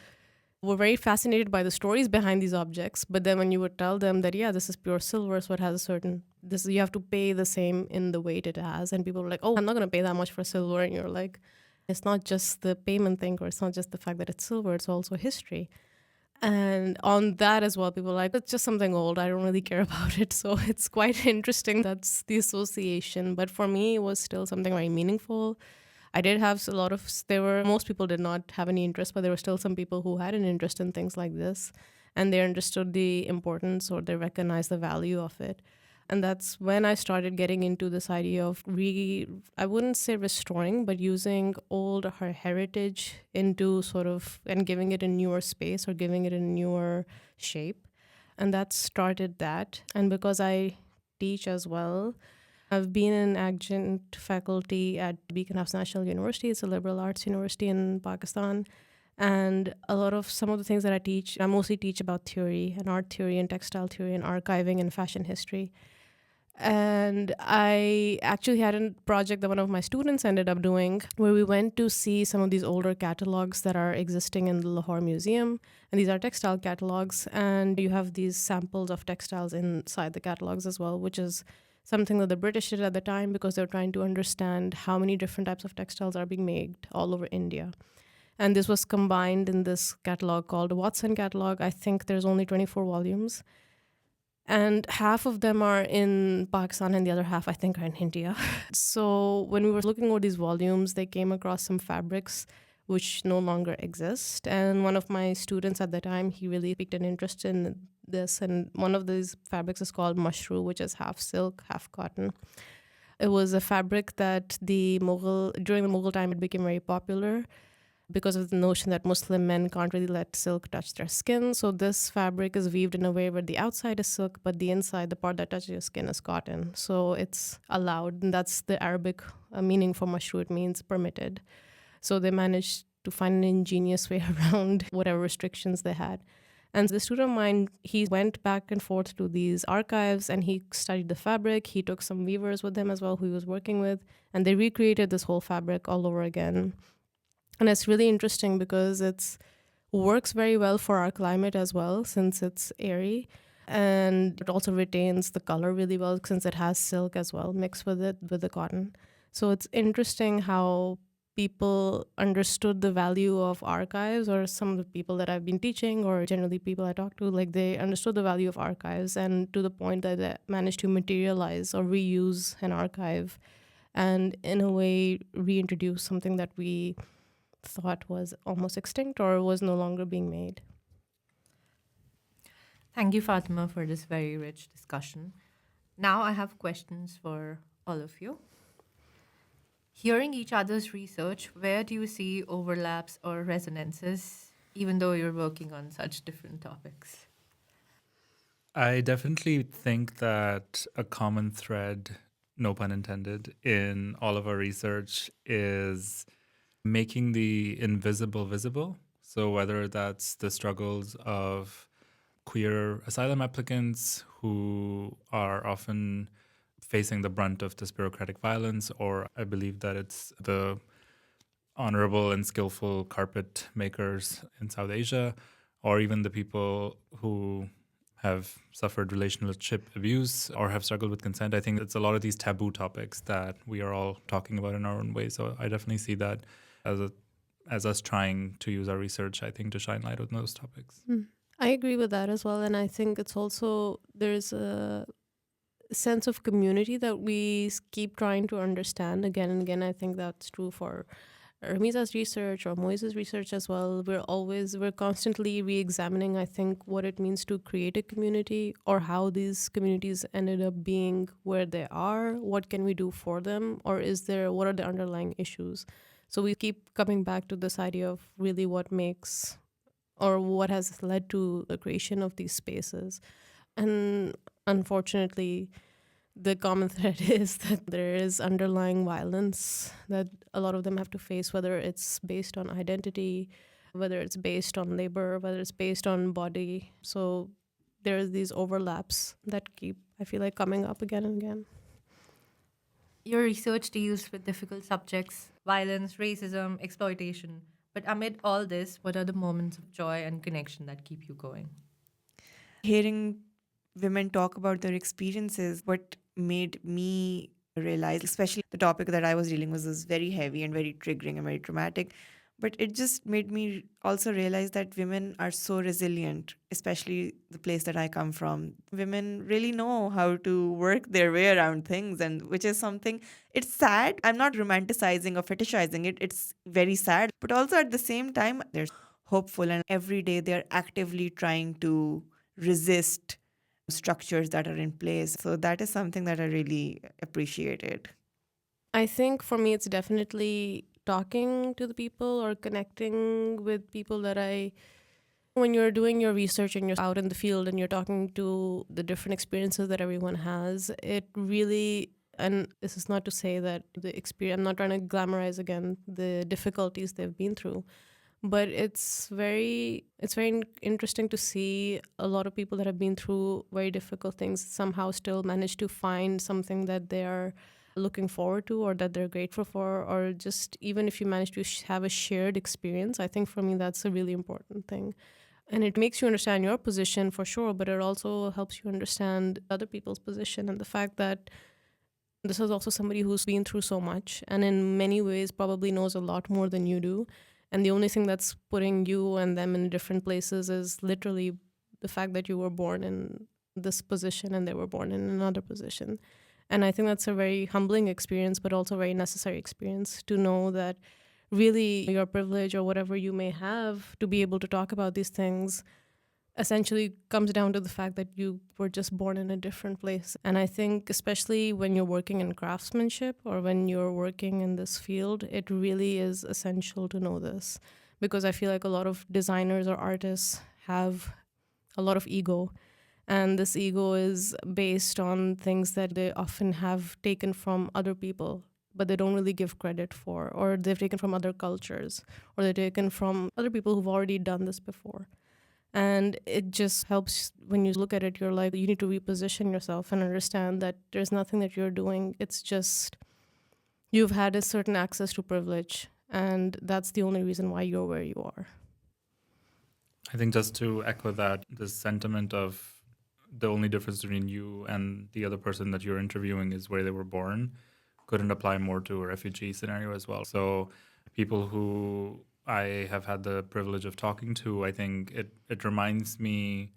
were very fascinated by the stories behind these objects. But then when you would tell them that, yeah, this is pure silver, so it has a certain, you have to pay the same in the weight it has. And people were like, oh, I'm not going to pay that much for silver. And you're like, it's not just the payment thing, or it's not just the fact that it's silver, it's also history. And on that as well, people are like, it's just something old, I don't really care about it. So it's quite interesting. That's the association. But for me, it was still something very meaningful. I did have most people did not have any interest, but there were still some people who had an interest in things like this. And they understood the importance or they recognized the value of it. And that's when I started getting into this idea of I wouldn't say restoring, but using old heritage into and giving it a newer space or giving it a newer shape. And that started that. And because I teach as well, I've been an adjunct faculty at Beacon National University. It's a liberal arts university in Pakistan. And some of the things that I teach, I mostly teach about theory and art theory and textile theory and archiving and fashion history. And I actually had a project that one of my students ended up doing where we went to see some of these older catalogs that are existing in the Lahore Museum. And these are textile catalogs. And you have these samples of textiles inside the catalogs as well, which is something that the British did at the time because they were trying to understand how many different types of textiles are being made all over India. And this was combined in this catalog called the Watson catalog. I think there's only 24 volumes. And half of them are in Pakistan and the other half, I think, are in India. So when we were looking over these volumes, they came across some fabrics which no longer exist. And one of my students at the time, he really piqued an interest in this. And one of these fabrics is called mushroom, which is half silk, half cotton. It was a fabric that during the Mughal time, it became very popular because of the notion that Muslim men can't really let silk touch their skin. So this fabric is weaved in a way where the outside is silk, but the inside, the part that touches your skin, is cotton. So it's allowed, and that's the Arabic meaning for mashru. It means permitted. So they managed to find an ingenious way around whatever restrictions they had. And the student of mine, he went back and forth to these archives and he studied the fabric. He took some weavers with him as well who he was working with, and they recreated this whole fabric all over again. And it's really interesting because it works very well for our climate as well, since it's airy. And it also retains the color really well since it has silk as well mixed with it, with the cotton. So it's interesting how people understood the value of archives, or some of the people that I've been teaching, or generally people I talk to, like they understood the value of archives, and to the point that they managed to materialize or reuse an archive and in a way reintroduce something that we thought was almost extinct or was no longer being made. Thank you, Fatima, for this very rich discussion. Now I have questions for all of you. Hearing each other's research, where do you see overlaps or resonances, even though you're working on such different topics? I definitely think that a common thread, no pun intended, in all of our research is making the invisible visible. So whether that's the struggles of queer asylum applicants who are often facing the brunt of this bureaucratic violence, or I believe that it's the honorable and skillful carpet makers in South Asia, or even the people who have suffered relationship abuse or have struggled with consent. I think it's a lot of these taboo topics that we are all talking about in our own way. So I definitely see that as us trying to use our research, I think, to shine light on those topics. I agree with that as well. And I think it's also, there's a sense of community that we keep trying to understand again and again. I think that's true for Rameeza's research or Moiz's research as well. We're constantly re-examining, I think, what it means to create a community, or how these communities ended up being where they are. What can we do for them? Or what are the underlying issues? So we keep coming back to this idea of really what makes, or what has led to the creation of these spaces. And unfortunately, the common thread is that there is underlying violence that a lot of them have to face, whether it's based on identity, whether it's based on labor, whether it's based on body. So there's these overlaps that keep, I feel like, coming up again and again. Your research deals with difficult subjects, violence, racism, exploitation. But amid all this, what are the moments of joy and connection that keep you going? Hearing women talk about their experiences, what made me realize, especially the topic that I was dealing with was very heavy and very triggering and very traumatic. But it just made me also realize that women are so resilient, especially the place that I come from. Women really know how to work their way around things, and which is something, it's sad. I'm not romanticizing or fetishizing it. It's very sad. But also at the same time, they're hopeful, and every day they're actively trying to resist structures that are in place. So that is something that I really appreciated. I think for me, it's definitely talking to the people or connecting with people when you're doing your research and you're out in the field and you're talking to the different experiences that everyone has, it really, and this is not to say that the experience, I'm not trying to glamorize again the difficulties they've been through, but it's very interesting to see a lot of people that have been through very difficult things somehow still manage to find something that they're looking forward to, or that they're grateful for, or just even if you manage to have a shared experience. I think for me that's a really important thing, and it makes you understand your position for sure, but it also helps you understand other people's position, and the fact that this is also somebody who's been through so much and in many ways probably knows a lot more than you do, and the only thing that's putting you and them in different places is literally the fact that you were born in this position and they were born in another position. And I think that's a very humbling experience, but also a very necessary experience to know that really your privilege or whatever you may have to be able to talk about these things essentially comes down to the fact that you were just born in a different place. And I think especially when you're working in craftsmanship or when you're working in this field, it really is essential to know this, because I feel like a lot of designers or artists have a lot of ego. And this ego is based on things that they often have taken from other people, but they don't really give credit for, or they've taken from other cultures, or they've taken from other people who've already done this before. And it just helps when you look at it, you're like, you need to reposition yourself and understand that there's nothing that you're doing. It's just you've had a certain access to privilege, and that's the only reason why you're where you are. I think just to echo that, this sentiment of the only difference between you and the other person that you're interviewing is where they were born couldn't apply more to a refugee scenario as well. So people who I have had the privilege of talking to, I think it reminds me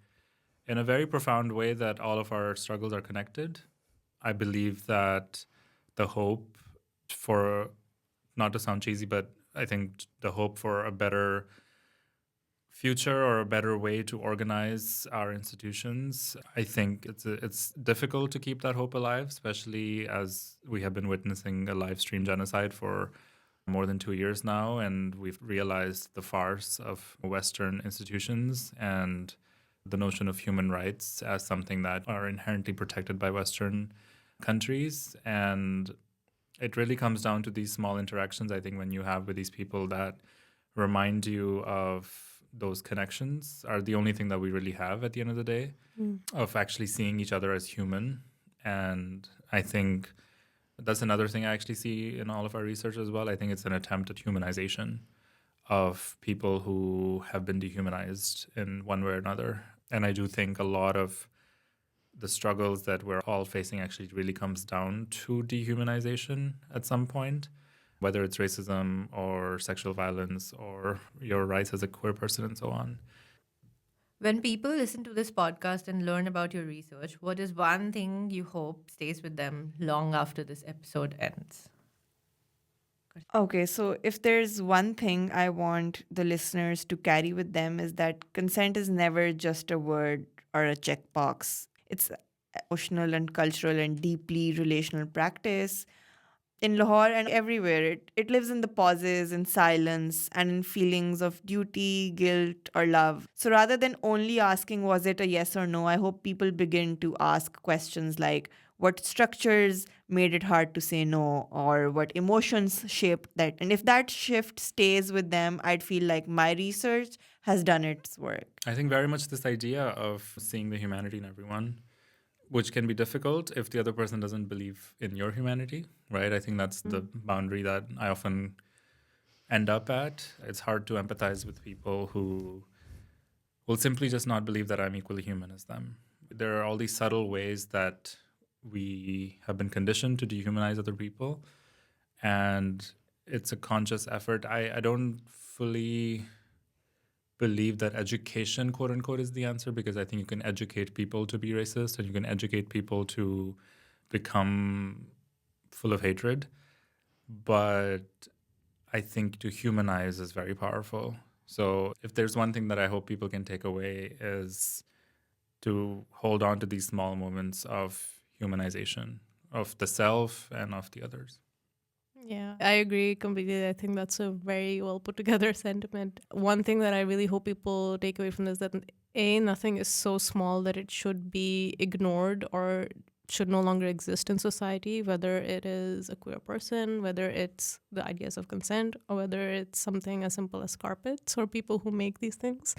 in a very profound way that all of our struggles are connected. I believe that the hope for, not to sound cheesy, but I think the hope for a better future or a better way to organize our institutions, I think it's difficult to keep that hope alive, especially as we have been witnessing a live stream genocide for more than 2 years now, and we've realized the farce of Western institutions and the notion of human rights as something that are inherently protected by Western countries. And it really comes down to these small interactions, I think, when you have with these people that remind you of those connections are the only thing that we really have at the end of the day, of actually seeing each other as human. And I think that's another thing I actually see in all of our research as well. I think it's an attempt at humanization of people who have been dehumanized in one way or another. And I do think a lot of the struggles that we're all facing actually really comes down to dehumanization at some point, whether it's racism or sexual violence or your rights as a queer person and so on. When people listen to this podcast and learn about your research, what is one thing you hope stays with them long after this episode ends? Okay, so if there's one thing I want the listeners to carry with them is that consent is never just a word or a checkbox. It's emotional and cultural and deeply relational practice. In Lahore and everywhere, it lives in the pauses, in silence, and in feelings of duty, guilt, or love. So rather than only asking, was it a yes or no, I hope people begin to ask questions like, what structures made it hard to say no, or what emotions shaped that? And if that shift stays with them, I'd feel like my research has done its work. I think very much this idea of seeing the humanity in everyone, which can be difficult if the other person doesn't believe in your humanity, right? I think that's the boundary that I often end up at. It's hard to empathize with people who will simply just not believe that I'm equally human as them. There are all these subtle ways that we have been conditioned to dehumanize other people, and it's a conscious effort. I don't fully believe that education, quote unquote, is the answer, because I think you can educate people to be racist and you can educate people to become full of hatred. But I think to humanize is very powerful. So if there's one thing that I hope people can take away is to hold on to these small moments of humanization of the self and of the others. Yeah, I agree completely. I think that's a very well put together sentiment. One thing that I really hope people take away from this is that nothing is so small that it should be ignored or should no longer exist in society, whether it is a queer person, whether it's the ideas of consent, or whether it's something as simple as carpets or people who make these things.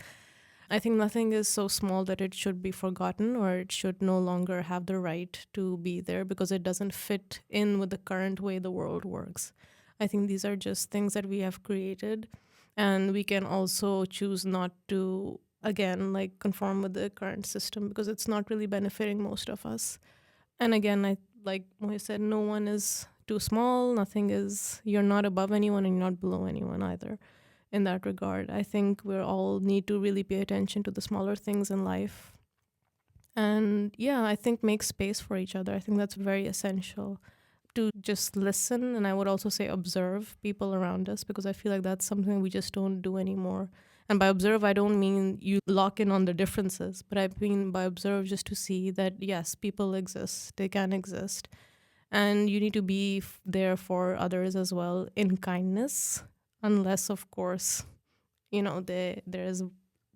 I think nothing is so small that it should be forgotten or it should no longer have the right to be there because it doesn't fit in with the current way the world works. I think these are just things that we have created, and we can also choose not to, again, like conform with the current system because it's not really benefiting most of us. And again, like Moiz said, no one is too small. You're not above anyone and you're not below anyone either. In that regard, I think we all need to really pay attention to the smaller things in life And yeah, I think make space for each other. I think that's very essential, to just listen. And I would also say observe people around us, because I feel like that's something we just don't do anymore. And by observe, I don't mean you lock in on the differences, but I mean by observe just to see that, yes, people exist, they can exist. And you need to be there for others as well in kindness, unless, of course, there is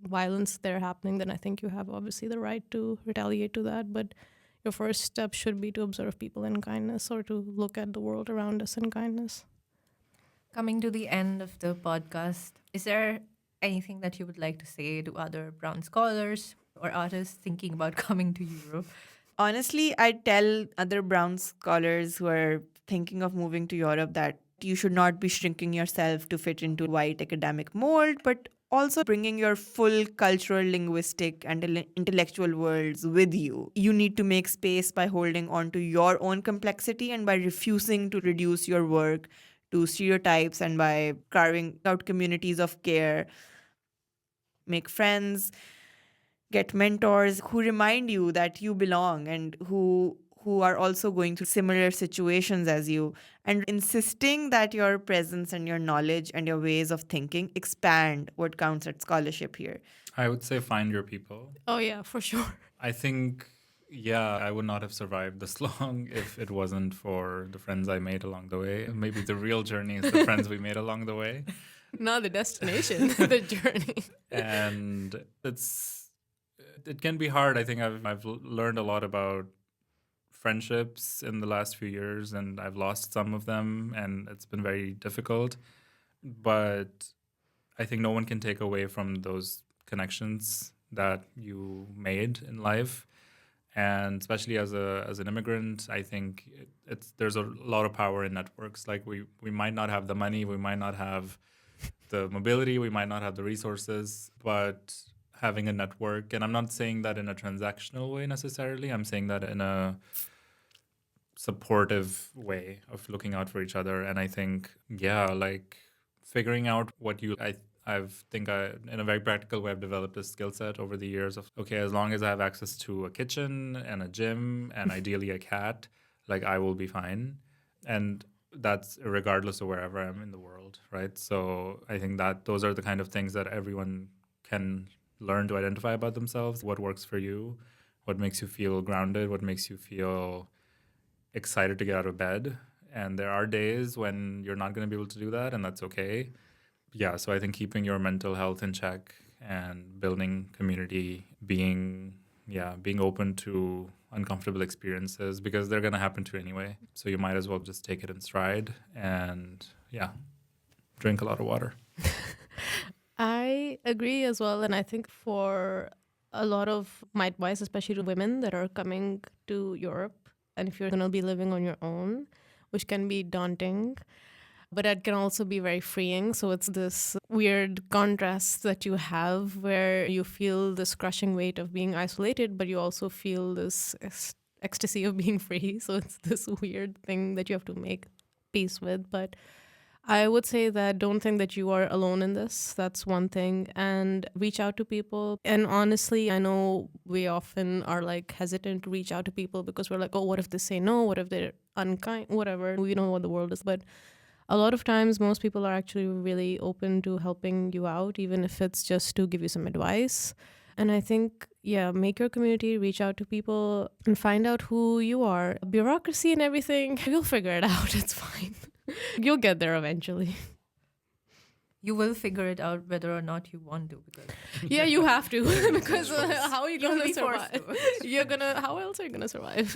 violence there happening, then I think you have obviously the right to retaliate to that. But your first step should be to observe people in kindness, or to look at the world around us in kindness. Coming to the end of the podcast, is there anything that you would like to say to other brown scholars or artists thinking about coming to Europe? Honestly, I tell other brown scholars who are thinking of moving to Europe that you should not be shrinking yourself to fit into white academic mold, but also bringing your full cultural, linguistic, and intellectual worlds with you. You need to make space by holding on to your own complexity and by refusing to reduce your work to stereotypes, and by carving out communities of care. Make friends, get mentors who remind you that you belong, and who are also going through similar situations as you, and insisting that your presence and your knowledge and your ways of thinking expand what counts at scholarship here. I would say find your people. Oh yeah, for sure. I think, yeah, I would not have survived this long if it wasn't for the friends I made along the way. Maybe the real journey is the friends we made along the way. Not the destination, the journey. And it can be hard. I think I've learned a lot about friendships in the last few years, and I've lost some of them, and it's been very difficult. But I think no one can take away from those connections that you made in life. And especially as an immigrant, I think there's a lot of power in networks. Like we might not have the money, we might not have the mobility, we might not have the resources, but having a network, and I'm not saying that in a transactional way necessarily, I'm saying that in a supportive way of looking out for each other. And I think, yeah, like figuring out what in a very practical way, I've developed a skill set over the years of, okay, as long as I have access to a kitchen and a gym and ideally a cat, like I will be fine. And that's regardless of wherever I'm in the world, right? So I think that those are the kind of things that everyone can learn to identify about themselves. What works for you, what makes you feel grounded, what makes you feel excited to get out of bed. And there are days when you're not going to be able to do that, and that's okay. Yeah, so I think keeping your mental health in check and building community, being open to uncomfortable experiences, because they're going to happen to you anyway. So you might as well just take it in stride and, drink a lot of water. I agree as well. And I think for a lot of my advice, especially to women that are coming to Europe, and if you're going to be living on your own, which can be daunting, but it can also be very freeing. So it's this weird contrast that you have where you feel this crushing weight of being isolated, but you also feel this ecstasy of being free. So it's this weird thing that you have to make peace with. But I would say that don't think that you are alone in this. That's one thing. And reach out to people. And honestly, I know we often are like hesitant to reach out to people because we're like, oh, what if they say no? What if they're unkind? Whatever. We know what the world is. But a lot of times, most people are actually really open to helping you out, even if it's just to give you some advice. And I think, make your community, reach out to people and find out who you are. Bureaucracy and everything, you'll figure it out. It's fine. You'll get there eventually. You will figure it out whether or not you want to. Because you have to. Because how are you going to survive? To. How else are you going to survive?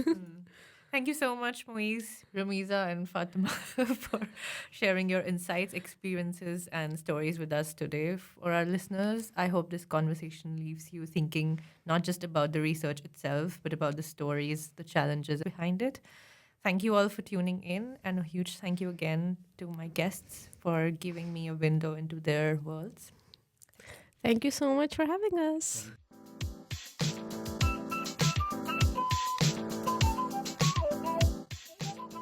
Thank you so much, Moiz, Rameeza, and Fattima for sharing your insights, experiences, and stories with us today. For our listeners, I hope this conversation leaves you thinking not just about the research itself, but about the stories, the challenges behind it. Thank you all for tuning in, and a huge thank you again to my guests for giving me a window into their worlds. Thank you so much for having us.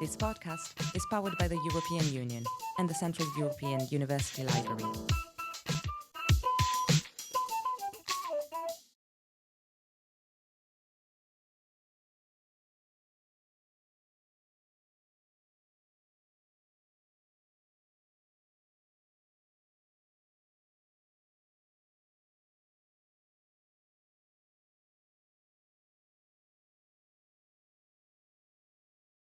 This podcast is powered by the European Union and the Central European University Library.